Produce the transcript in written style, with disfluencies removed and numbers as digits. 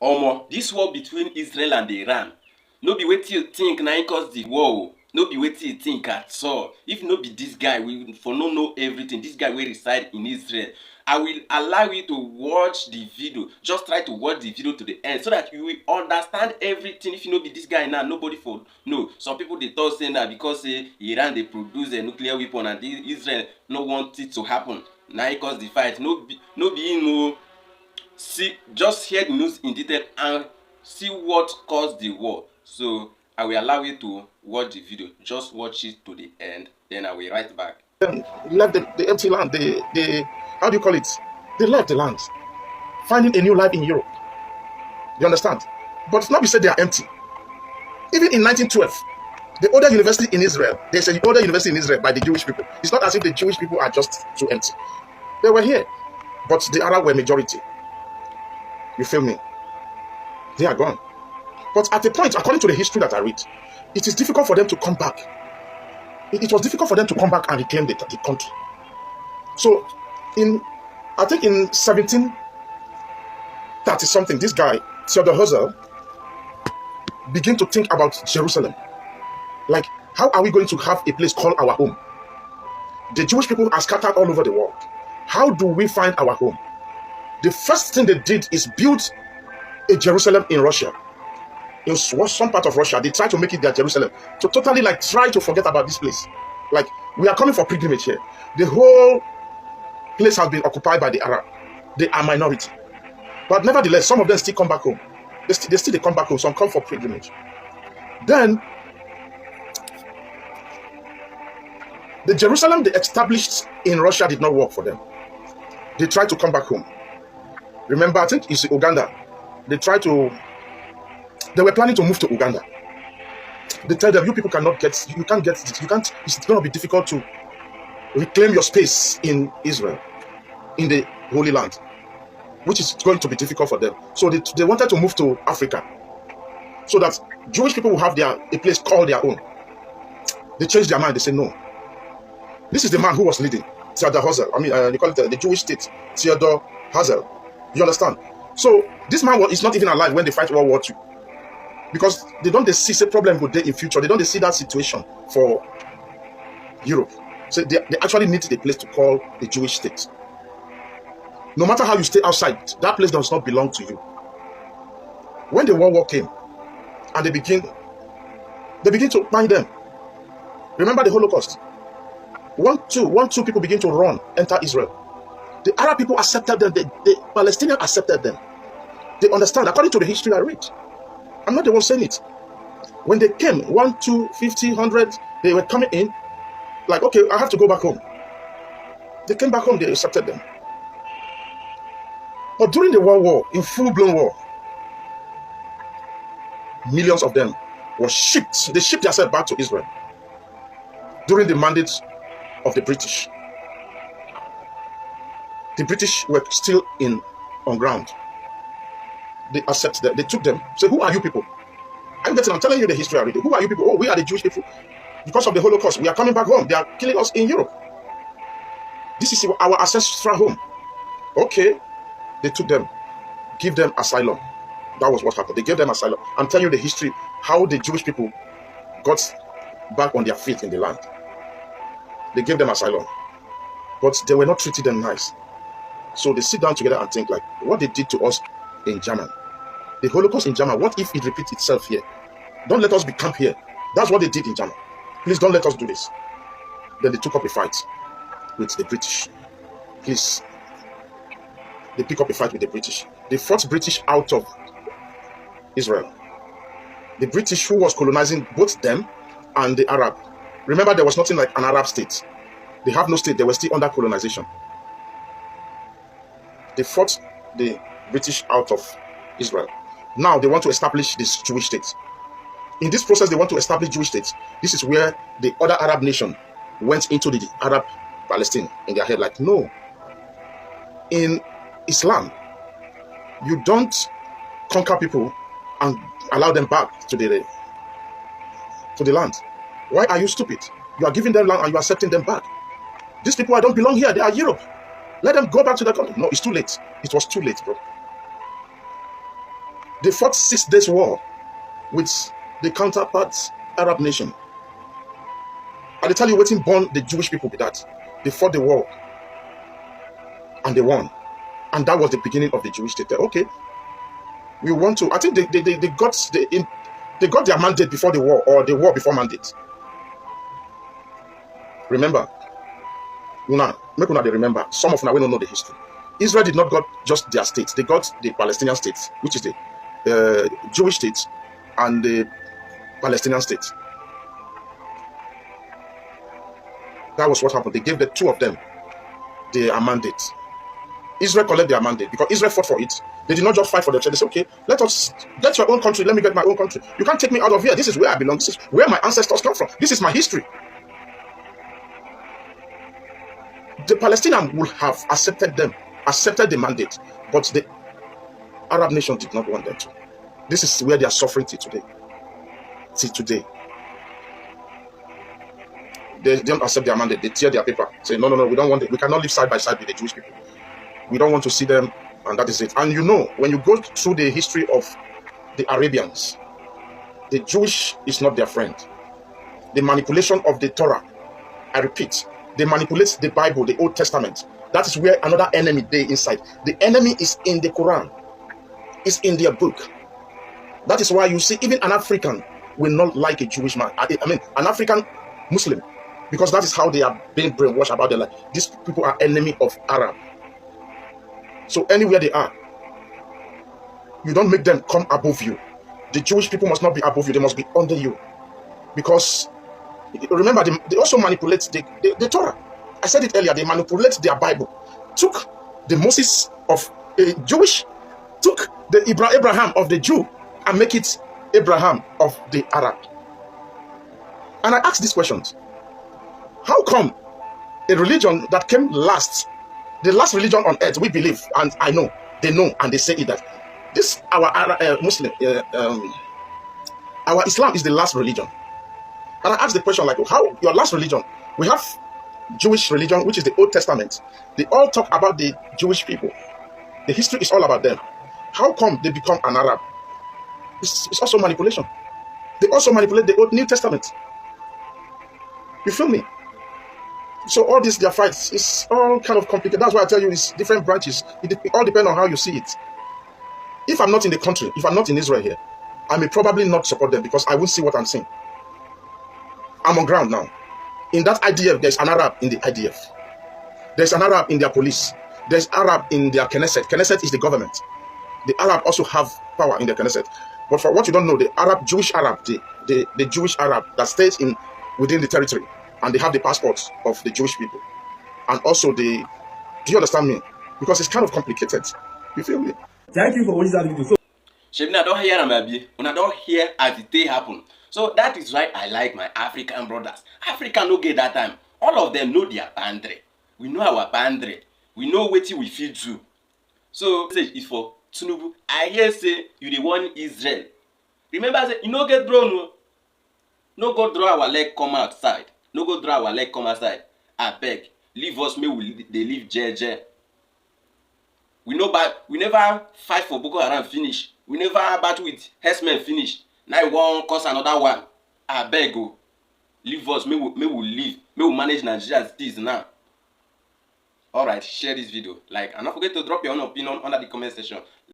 Omo, this war between Israel and Iran, no be wetin you think na im cause the war o. No be wetin you think at all. If no be this guy, we for no know everything. This guy wey reside in Israel. I will allow you to watch the video. Just try to watch the video to the end so that you will understand everything. If you no be this guy now, nobody for no. Some people dey talk say na because say Iran dey produce a nuclear weapon and Israel no want it to happen. Na im cause the fight. No be him o. See, just hear the news in detail and see what caused the war. So I will allow you to watch the video. Just watch it to the end, then I will write back. Left the empty land. They how do you call it? They left the land, finding a new life in Europe. You understand? But not be said they are empty. Even in 1912, the older university in Israel, there's an older university in Israel by the Jewish people. It's not as if the Jewish people are just too empty. They were here, but the Arab were majority. You feel me? They are gone. But at a point, according to the history that I read, it is difficult for them to come back. It was difficult for them to come back and reclaim the country. So, I think in 1730 something, this guy, Theodor Herzl, began to think about Jerusalem. Like, how are we going to have a place called our home? The Jewish people are scattered all over the world. How do we find our home? The first thing they did is build a Jerusalem in Russia. In some part of Russia, they tried to make it their Jerusalem. To totally like try to forget about this place. Like, we are coming for pilgrimage here. The whole place has been occupied by the Arab. They are minority. But nevertheless, some of them still come back home. They still come back home. Some come for pilgrimage. Then, the Jerusalem they established in Russia did not work for them. They tried to come back home. Remember, I think it's Uganda. They were planning to move to Uganda. They tell them, you people it's going to be difficult to reclaim your space in Israel, in the Holy Land, which is going to be difficult for them. So they wanted to move to Africa, so that Jewish people will have a place called their own. They changed their mind. They said, no. This is the man who was leading, Theodor Herzl. I mean, they call it the Jewish state, Theodor Herzl. You understand? So this man is not even alive when they fight World War II. Because they don't see a problem with them in future. They don't see that situation for Europe. So they actually need a place to call the Jewish state. No matter how you stay outside, that place does not belong to you. When the World War came, and they begin to find them. Remember the Holocaust? One, two people begin to run, enter Israel. The Arab people accepted them. The Palestinians accepted them. They understand, according to the history I read. I'm not the one saying it. When they came, 1, 2, 50, 100, they were coming in. Like, okay, I have to go back home. They came back home, they accepted them. But during the World War, in full-blown war, millions of them were shipped. They shipped themselves back to Israel during the mandate of the British. The British were still on ground. They accepted them. They took them. Say, who are you people? I'm telling you the history already. Who are you people? Oh, we are the Jewish people. Because of the Holocaust, we are coming back home. They are killing us in Europe. This is our ancestral home. Okay. They took them. Give them asylum. That was what happened. They gave them asylum. I'm telling you the history, how the Jewish people got back on their feet in the land. They gave them asylum. But they were not treating them nice. So they sit down together and think like, what they did to us in Germany. The Holocaust in Germany, what if it repeats itself here? Don't let us be camped here. That's what they did in Germany. Please don't let us do this. Then they took up a fight with the British. Please. They pick up a fight with the British. They fought British out of Israel. The British who was colonizing both them and the Arab. Remember, there was nothing like an Arab state. They have no state. They were still under colonization. They fought the British out of Israel. Now they want to establish this Jewish state. In this process, they want to establish Jewish states. This is where the other Arab nation went into the Arab Palestine in their head. Like, no. In Islam, you don't conquer people and allow them back to the land. Why are you stupid? You are giving them land and you are accepting them back. These people don't belong here. They are Europe. Let them go back to their country. No, it's too late. It was too late, bro. They fought 6 days war with the counterpart Arab nation. And they tell you waiting born the Jewish people with that. They fought the war and they won. And that was the beginning of the Jewish state. Okay, we want to. I think they got their mandate before the war, or the war before mandate. Remember, make una they remember. Some of una don't know the history. Israel did not got just their state; they got the Palestinian state, which is the Jewish state, and the Palestinian state. That was what happened. They gave the two of them their mandate. Israel collected their mandate because Israel fought for it. They did not just fight for themselves. They said, okay, let us get your own country. Let me get my own country. You can't take me out of here. This is where I belong. This is where my ancestors come from. This is my history. The Palestinians would have accepted the mandate, but the Arab nation did not want them to. This is where they are suffering till today. They don't accept their mandate. They tear their paper. Say, no, we don't want it. We cannot live side by side with the Jewish people. We don't want to see them, and that is it. And you know, when you go through the history of the Arabians, the Jewish is not their friend. The manipulation of the Torah, I repeat, they manipulate the Bible, the Old Testament. That is where another enemy they inside. The enemy is in the Quran. It's in their book. That is why you see even an African will not like a Jewish man. I mean, an African Muslim, because that is how they are being brainwashed about their life. These people are enemy of Arab. So anywhere they are, you don't make them come above you. The Jewish people must not be above you. They must be under you. Because, remember, they also manipulate the Torah. I said it earlier. They manipulate their Bible. Took the Moses of a Jewish, took the Abraham of the Jew, and make it Abraham of the Arab. And I ask these questions. How come a religion that came last, the last religion on earth, we believe, and I know, they know, and they say it, that this, our Muslim, our Islam is the last religion. And I ask the question, like, how your last religion? We have Jewish religion, which is the Old Testament. They all talk about the Jewish people. The history is all about them. How come they become an Arab? It's also manipulation. They also manipulate the Old New Testament. You feel me? So all these, their fights, it's all kind of complicated. That's why I tell you it's different branches. It all depends on how you see it. If I'm not in the country, if I'm not in Israel here, I may probably not support them because I won't see what I'm seeing. I'm on ground now. In that IDF, there's an Arab in the IDF. There's an Arab in their police. There's Arab in their Knesset. Knesset is the government. The Arab also have power in the Knesset. But for what you don't know, the Arab, Jewish Arab, the Jewish Arab that stays within the territory, and they have the passports of the Jewish people. And also do you understand me? Because it's kind of complicated. You feel me? Thank you for watching that video. Shebina don't hear Amabi. Una don't hear as it dey happen. So that is why I like my African brothers. African no get that time. All of them know their boundary. We know our boundary. We know wetin we fit do. So this is for Tinubu. I hear say you the one Israel. Remember say you no get drone. No go draw our leg come outside. No go draw our leg come outside. Abeg, leave us make we dey live jeje. We never fight for Boko Haram finish. We never battle with herdsmen finish. Now we wan cause another one. Abeg o, leave us make we live. Make we manage Nigeria as it is now. Alright, share this video. Like, and don't forget to drop your own opinion under the comment section.